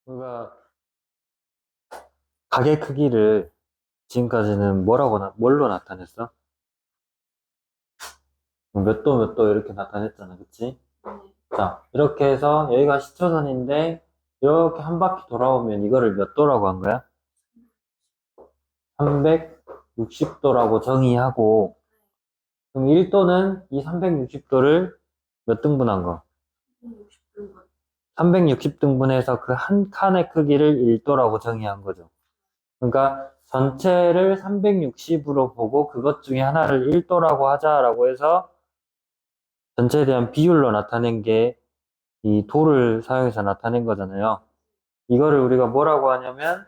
우리가 가게 크기를 지금까지는 뭘로 나타냈어? 몇 도 몇 도 이렇게 나타냈잖아, 그치? 자, 이렇게 해서 여기가 시초선인데 이렇게 한 바퀴 돌아오면 이거를 몇 도라고 한 거야? 360도라고 정의하고, 그럼 1도는 이 360도를 몇 등분한 거? 360등분해서 그 한 칸의 크기를 1도라고 정의한 거죠. 그러니까 전체를 360으로 보고 그것 중에 하나를 1도라고 하자라고 해서 전체에 대한 비율로 나타낸 게 이 도를 사용해서 나타낸 거잖아요. 이거를 우리가 뭐라고 하냐면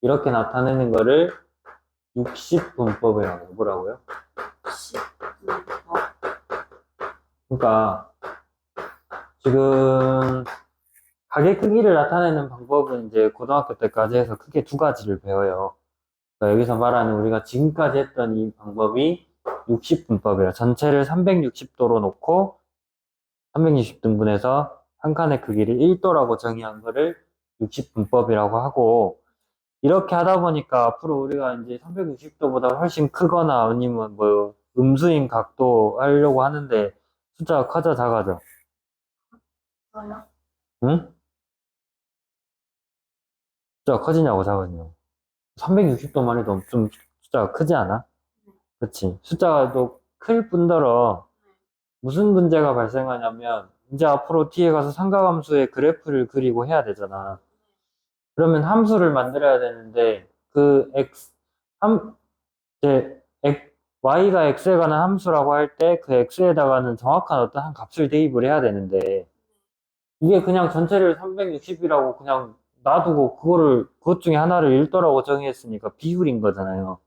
이렇게 나타내는 거를 60분법이라고 해요. 뭐라고요? 10분법. 그러니까 지금 가게 크기를 나타내는 방법은 이제 고등학교 때까지 해서 크게 두 가지를 배워요. 그러니까 여기서 말하는 우리가 지금까지 했던 이 방법이 60분법이에요. 전체를 360도로 놓고 360등분해서 한 칸의 크기를 1도라고 정의한 거를 60분법이라고 하고, 이렇게 하다 보니까 앞으로 우리가 이제 360도보다 훨씬 크거나 아니면 뭐 음수인 각도 하려고 하는데 숫자가 커져 작아져? 저요? 응? 숫자가 커지냐고 작아지냐고. 360도만 해도 좀 숫자가 크지 않아? 그치? 숫자가 또 클 뿐더러 무슨 문제가 발생하냐면 이제 앞으로 뒤에 가서 삼각함수의 그래프를 그리고 해야 되잖아. 그러면 함수를 만들어야 되는데 그 이제 y가 x에 관한 함수라고 할 때 그 x에다가는 정확한 어떤 한 값을 대입을 해야 되는데 이게 그냥 전체를 360이라고 그냥 놔두고 그것 중에 하나를 1도라고 정의했으니까 비율인 거잖아요.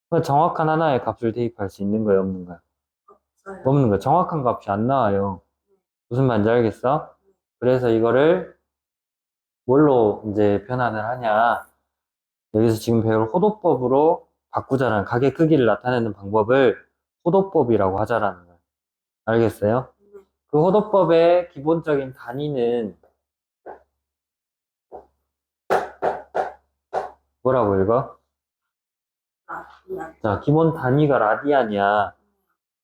그러니까 정확한 하나의 값을 대입할 수 있는 거예요, 없는 거야? 저요? 없는 거야. 정확한 값이 안 나와요. 무슨 말인지 알겠어? 그래서 이거를 뭘로 이제 변환을 하냐? 여기서 지금 배울 호도법으로 바꾸자라는 가게 크기를 나타내는 방법을 호도법이라고 하자라는 거예요. 알겠어요? 그 호도법의 기본적인 단위는 뭐라고 읽어? 미안. 자, 기본 단위가 라디안이야.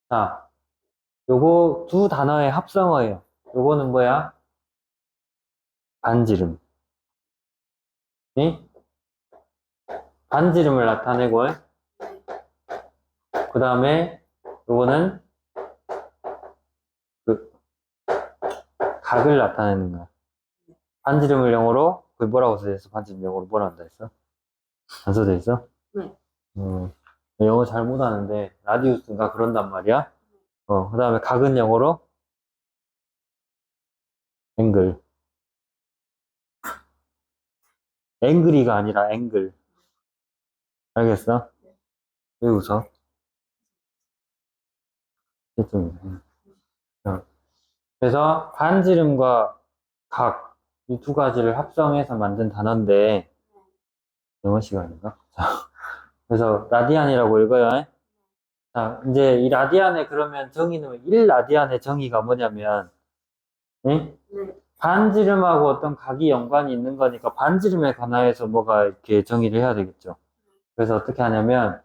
자, 요거 두 단어의 합성어예요. 요거는 뭐야? 반지름. 이? 반지름을 나타내고, 그 다음에 요거는 그 각을 나타내는 거야. 반지름을 영어로, 그게 뭐라고 써있어? 반지름 영어로 뭐라 한다 했어? 안 써져 있어? 네. 영어 잘 못하는데, 라디우스인가 그런단 말이야? 그 다음에 각은 영어로 앵글. 앵글이가 아니라 앵글. 알겠어? 왜 웃어? 좀, 어. 그래서 반지름과 각, 이 두 가지를 합성해서 만든 단어인데, 영어 시간인가? 자, 그래서 라디안이라고 읽어요. 자, 이제 이 라디안의 그러면 정의는 1라디안의 정의가 뭐냐면, 응? 네. 반지름하고 어떤 각이 연관이 있는 거니까 반지름에 관하여서 뭐가 이렇게 정의를 해야 되겠죠. 그래서 어떻게 하냐면,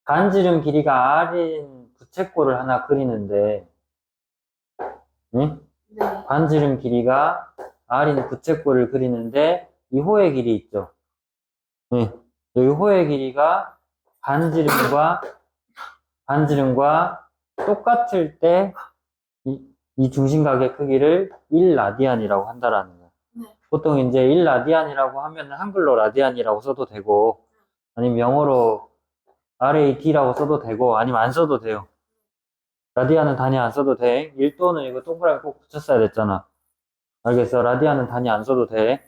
반지름 길이가 R인 부채꼴을 하나 그리는데, 응? 네. 반지름 길이가 R인 부채꼴을 그리는데, 이 호의 길이 있죠. 응. 여기 호의 길이가 반지름과 똑같을 때, 이 중심각의 크기를 1라디안이라고 한다라는 거예요. 네. 보통 이제 1라디안이라고 하면 한글로 라디안이라고 써도 되고, 아니면 영어로 RAD라고 써도 되고, 아니면 안 써도 돼요. 라디안은 단위 안 써도 돼. 1도는 이거 동그라미 꼭 붙였어야 됐잖아. 알겠어? 라디안은 단위 안 써도 돼.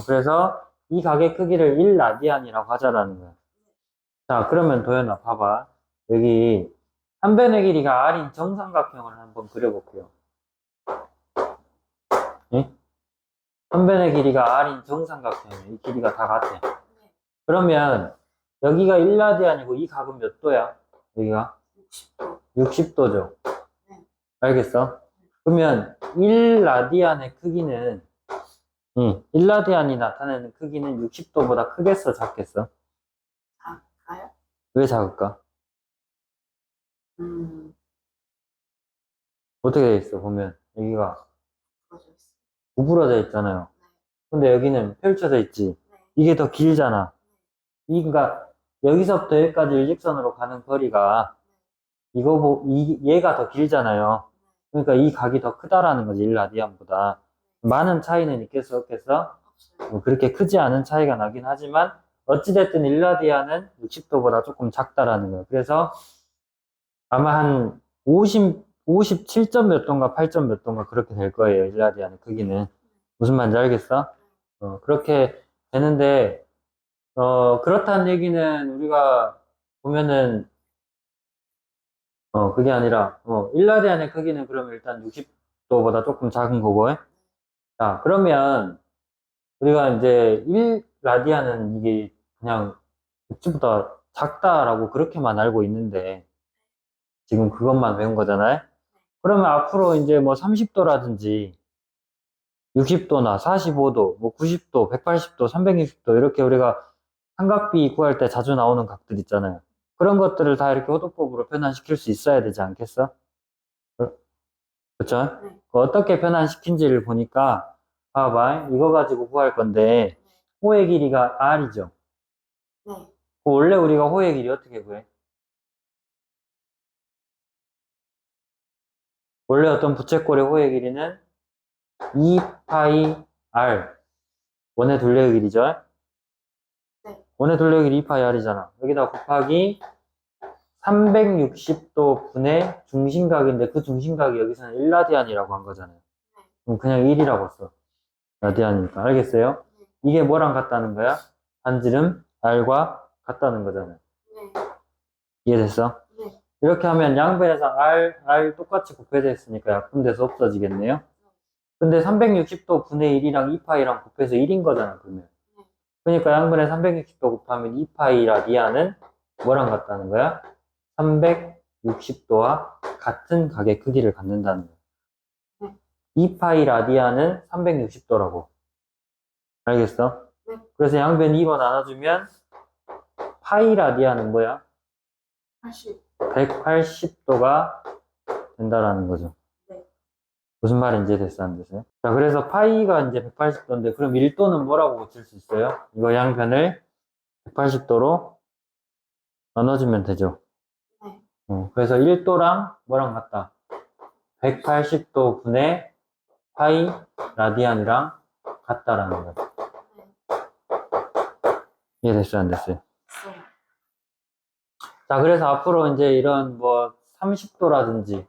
그래서 이 각의 크기를 1라디안이라고 하자라는 거야. 자, 그러면 도현아, 봐봐. 여기 한 변의 길이가 R인 정삼각형을 한번 그려볼게요. 예? 한 변의 길이가 R인 정삼각형이에요. 이 길이가 다 같아. 그러면 여기가 1라디안이고 이 각은 몇 도야? 여기가? 60도. 60도죠. 네. 알겠어? 그러면 1라디안의 크기는 일라디안이 나타내는 크기는 60도보다 크겠어, 작겠어? 작아요? 왜 작을까? 음, 어떻게 돼 있어, 보면. 여기가 부러져 있어. 구부러져 있잖아요. 네, 근데 여기는 펼쳐져 있지. 네, 이게 더 길잖아. 그러니까 여기서부터 여기까지 일직선으로 가는 거리가 얘가 더 길잖아요. 그러니까 이 각이 더 크다라는 거지, 일라디안보다. 많은 차이는 있겠어, 없겠어? 없어요. 그렇게 크지 않은 차이가 나긴 하지만, 어찌됐든 일라디안은 60도보다 조금 작다라는 거예요. 그래서 아마 한 57점 몇 도인가 8점 몇 도인가 그렇게 될 거예요, 일라디안의 크기는. 무슨 말인지 알겠어? 그렇게 되는데, 그렇다는 얘기는 우리가 보면은, 그게 아니라, 일라디안의 크기는 그러면 일단 60도보다 조금 작은 거고, 자, 그러면 우리가 이제 1라디안은 이게 그냥 60보다 작다라고 그렇게만 알고 있는데, 지금 그것만 외운 거잖아요? 그러면 앞으로 이제 뭐 30도라든지, 60도나 45도, 뭐 90도, 180도, 360도 이렇게 우리가 삼각비 구할 때 자주 나오는 각들 있잖아요. 그런 것들을 다 이렇게 호도법으로 변환시킬 수 있어야 되지 않겠어? 그렇죠? 네, 어떻게 변환시킨지를 보니까 봐봐. 이거 가지고 구할 건데 호의 길이가 R이죠. 네, 원래 우리가 호의 길이 어떻게 구해? 원래 어떤 부채꼴의 호의 길이는 2파이 R 원의 둘레의 길이죠. 네, 원의 둘레의 길이 2파이 R이잖아. 여기다 곱하기 360도 분의 중심각인데 그 중심각이 여기서는 1라디안이라고 한 거잖아요. 그럼 그냥 1이라고 써. 라디안이니까. 알겠어요? 네, 이게 뭐랑 같다는 거야? 반지름 R과 같다는 거잖아요. 네, 이해됐어? 네, 이렇게 하면 양변에서 R 똑같이 곱해져 있으니까 약분돼서 없어지겠네요? 근데 360도 분의 1이랑 2파이랑 곱해서 1인 거잖아, 그러면. 그러니까 양변에 360도 곱하면 2파이 라디안은 뭐랑 같다는 거야? 360도와 같은 각의 크기를 갖는다는 거야. 2파이 라디안은 360도라고. 알겠어? 네. 그래서 양변 2로 나눠주면 파이 라디안은 뭐야? 80. 180도가 된다라는 거죠. 네. 무슨 말인지 됐어, 안 됐어요? 자, 그래서 파이가 이제 180도인데, 그럼 1도는 뭐라고 고칠 수 있어요? 이거 양변을 180도로 나눠주면 되죠. 네. 그래서 1도랑 뭐랑 같다? 180도 분의 파이 라디안이랑 같다라는 거죠. 네. 이해됐어요, 안 됐어요? 있어요. 자, 그래서 앞으로 이제 이런 뭐 30도라든지,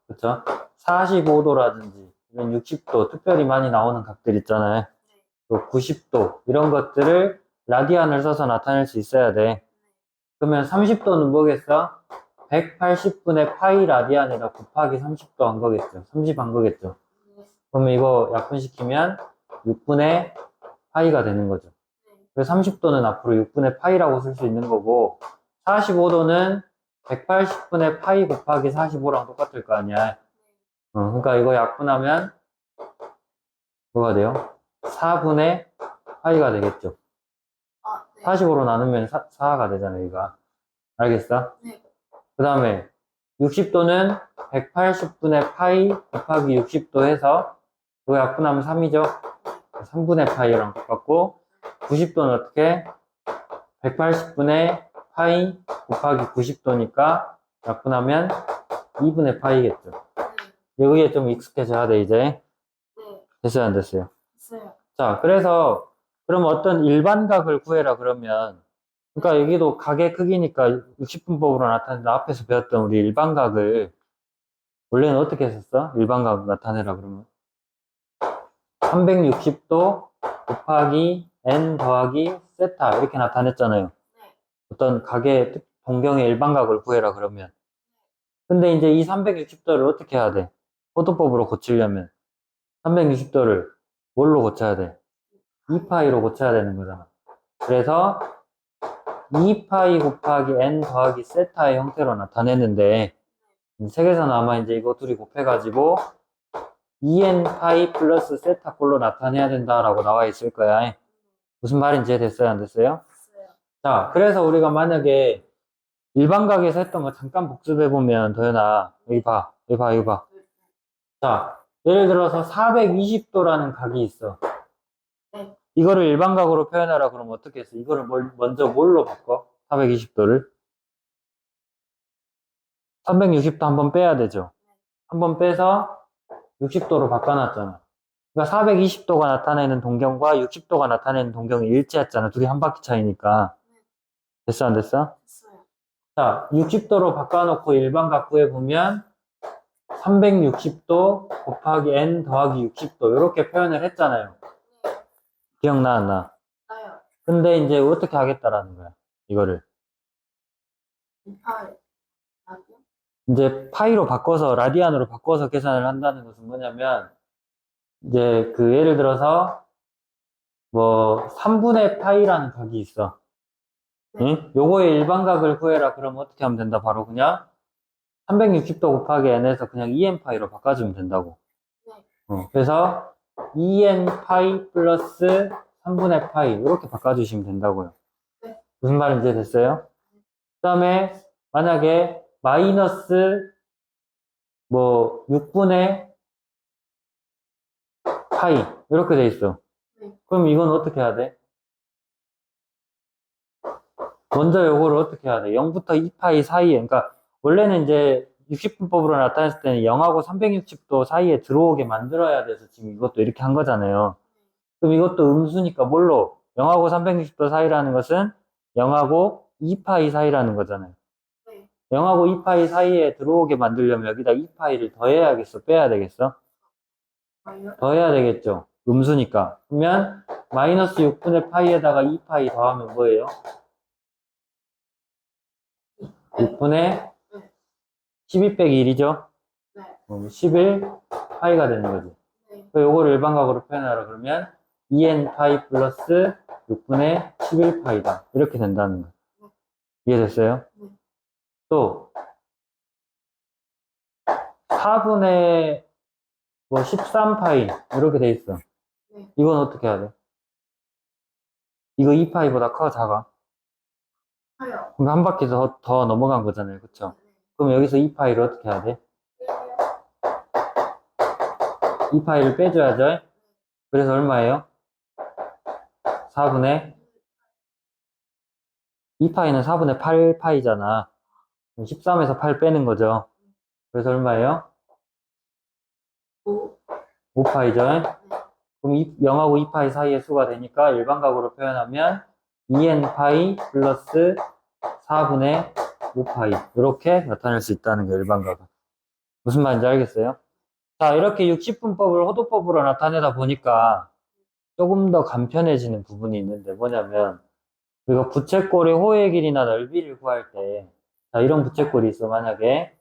그쵸? 45도라든지, 이런 60도, 특별히 많이 나오는 각들 있잖아요. 또 90도, 이런 것들을 라디안을 써서 나타낼 수 있어야 돼. 그러면 30도는 뭐겠어? 180분의 파이 라디안에다 곱하기 30도 한 거겠죠. 30 한 거겠죠. 네. 그러면 이거 약분시키면 6분의 파이가 되는 거죠. 그래서 30도는 앞으로 6분의 파이라고 쓸 수 있는 거고, 45도는 180분의 파이 곱하기 45랑 똑같을 거 아니야. 그러니까 이거 약분하면 뭐가 돼요? 4분의 파이가 되겠죠. 아, 네. 45로 나누면 4가 되잖아요, 이거. 알겠어? 네. 그 다음에 60도는 180분의 파이 곱하기 60도 해서 이거 약분하면 3이죠. 3분의 파이랑 똑같고 90도는 어떻게? 180분의 파이 곱하기 90도니까 약분하면 2분의 파이겠죠. 여기에 좀 익숙해져야 돼, 이제. 네. 됐어요, 안 됐어요? 있어요. 자, 그래서 그럼 어떤 일반각을 구해라 그러면 그러니까 여기도 각의 크기니까 60분법으로 나타낸다. 앞에서 배웠던 우리 일반각을 원래는 어떻게 했었어? 일반각 나타내라 그러면 360도 곱하기 n 더하기 세타 이렇게 나타냈잖아요. 네. 어떤 각의 동경의 일반각을 구해라 그러면 근데 이제 이 360도를 어떻게 해야 돼? 호도법으로 고치려면 360도를 뭘로 고쳐야 돼? 2파이로 고쳐야 되는 거잖아. 그래서 2파이 곱하기 n 더하기 세타의 형태로 나타냈는데 책에서는 아마 이제 이거 둘이 곱해가지고 2n 파이 플러스 세타꼴로 나타내야 된다라고 나와 있을 거야. 무슨 말인지 이해됐어요? 안 됐어요? 됐어요. 자, 그래서 우리가 만약에 일반각에서 했던 거 잠깐 복습해보면, 도현아, 여기 봐. 여기 봐, 여기 봐. 자, 예를 들어서 420도라는 각이 있어. 네. 이거를 일반각으로 표현하라 그러면 어떻게 했어? 이거를 먼저 뭘로 바꿔? 420도를? 360도 한번 빼야 되죠. 한번 빼서 60도로 바꿔놨잖아. 그러니까 420도가 나타내는 동경과 60도가 나타내는 동경이 일치했잖아. 둘이 한 바퀴 차이니까. 됐어, 안 됐어? 됐어요. 자, 60도로 바꿔놓고 일반각 구해보면 360도 곱하기 n 더하기 60도 이렇게 표현을 했잖아요. 네. 기억나, 안 나? 나요. 근데 이제 어떻게 하겠다라는 거야, 이거를. 28. 라디오? 이제 파이로 바꿔서, 라디안으로 바꿔서 계산을 한다는 것은 뭐냐면, 이제 그 예를 들어서, 뭐, 3분의 파이라는 각이 있어. 네. 응? 요거의 일반각을 구해라. 그러면 어떻게 하면 된다? 바로 그냥 360도 곱하기 n에서 그냥 2n 파이로 바꿔주면 된다고. 네. 그래서 2n 파이 플러스 3분의 파이 이렇게 바꿔주시면 된다고요. 네. 무슨 말인지 됐어요? 그 다음에 만약에 마이너스 뭐 6분의 파이 이렇게 돼 있어. 네. 그럼 이건 어떻게 해야 돼? 먼저 요거를 어떻게 해야 돼? 0부터 2파이 사이에, 그러니까 원래는 이제 60분법으로 나타냈을 때는 0하고 360도 사이에 들어오게 만들어야 돼서 지금 이것도 이렇게 한 거잖아요. 그럼 이것도 음수니까 뭘로? 0하고 360도 사이라는 것은 0하고 2파이 사이라는 거잖아요. 네. 0하고 2파이 사이에 들어오게 만들려면 여기다 2파이를 더해야겠어? 빼야 되겠어? 뭐요? 더해야 되겠죠? 음수니까. 그러면 마이너스 6분의 파이에다가 2파이 더하면 뭐예요? 6분의 12 빼기 1이죠? 네. 11 파이가 되는 거지. 네. 요거를 일반각으로 표현하라 그러면 2n 파이 플러스 6분의 11 파이다. 이렇게 된다는 거. 이해됐어요? 네. 또 4분의 뭐 13 파이 이렇게 돼 있어. 네. 이건 어떻게 해야 돼? 이거 2파이보다 커 작아? 하요. 그럼 한 바퀴 더 넘어간 거잖아요. 그쵸? 네. 그럼 여기서 2파이를 어떻게 해야 돼? 2파이를 빼줘야죠. 그래서 얼마예요? 4분의 2파이는 4분의 8파이잖아. 13에서 8 빼는 거죠. 그래서 얼마예요? 5. 5파이죠. 네. 그럼 0하고 2파이 사이의 수가 되니까 일반각으로 표현하면 2n파이 플러스 4분의 5파이 이렇게 나타낼 수 있다는 게 일반각은. 무슨 말인지 알겠어요? 자, 이렇게 60분법을 호도법으로 나타내다 보니까 조금 더 간편해지는 부분이 있는데 뭐냐면 우리가 부채꼴의 호의 길이나 넓이를 구할 때 자, 이런 부채꼴이 있어. 만약에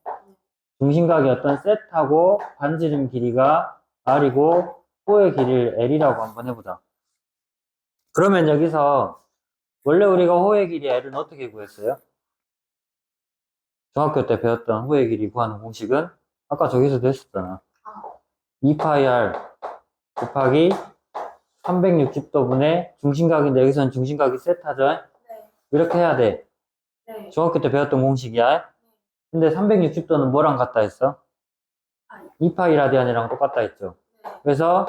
중심각이 어떤 셋하고 반지름 길이가 r이고 호의 길이를 l이라고 한번 해보자. 그러면 여기서 원래 우리가 호의 길이 l은 어떻게 구했어요? 중학교 때 배웠던 호의 길이 구하는 공식은 아까 저기서도 했었잖아. 2파이 r 곱하기 360도분의 중심각인데 여기서는 중심각이 셋하죠? 네. 이렇게 해야 돼. 네. 중학교 때 배웠던 공식이야. 근데 360도는 뭐랑 같다 했어? 2파이 라디안이랑 똑같다 했죠. 네. 그래서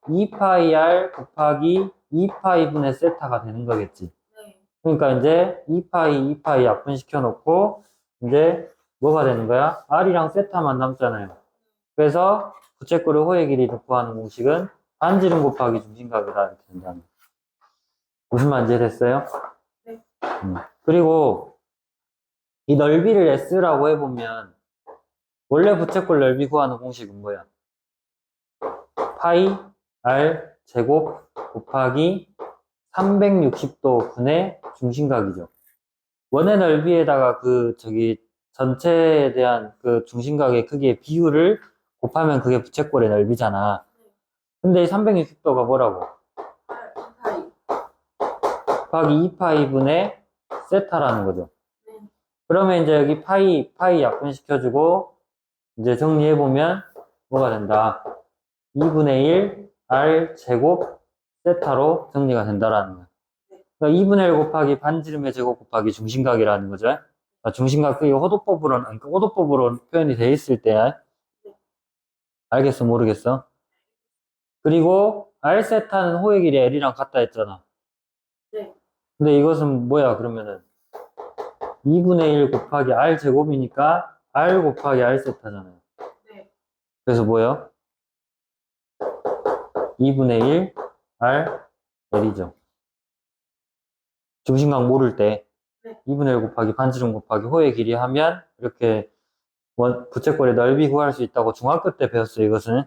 2파이 r 곱하기 2파이 분의 세타가 되는 거겠지. 네. 그러니까 이제 2파이 약분시켜 놓고 이제 뭐가 되는 거야? r이랑 세타만 남잖아요. 그래서 부채꼴의 호의 길이를 구하는 공식은 반지름 곱하기 중심각이다 이렇게 된다는 거야. 무슨 말인지 됐어요? 네. 그리고 이 넓이를 s라고 해보면 원래 부채꼴 넓이 구하는 공식은 뭐야? 파이 r 제곱 곱하기 360도 분의 중심각이죠. 원의 넓이에다가 전체에 대한 그 중심각의 크기의 비율을 곱하면 그게 부채꼴의 넓이잖아. 근데 이 360도가 뭐라고? 2파이. 곱하기 2파이 분의 세타라는 거죠. 네. 그러면 이제 여기 파이 약분시켜주고 이제 정리해보면 뭐가 된다? 2분의 1 R 제곱 세타로 정리가 된다라는 거야. 그러니까 2분의 1 곱하기 반지름의 제곱 곱하기 중심각이라는 거죠. 그러니까 중심각, 그게 호도법으로 표현이 돼 있을 때, 알겠어, 모르겠어? 그리고 R 세타는 호의 길이 L이랑 같다 했잖아. 네. 근데 이것은 뭐야, 그러면은? 2분의 1 곱하기 R 제곱이니까 R 곱하기 R 세타잖아요. 네. 그래서 뭐예요? 2분의 1 R L이죠. 중심각 모를 때 네. 2분의 1 곱하기 반지름 곱하기 호의 길이 하면 이렇게 부채꼴의 넓이 구할 수 있다고 중학교 때 배웠어요, 이것은.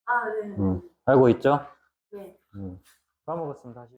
아, 네. 알고 있죠? 네. 까먹었으면 다시.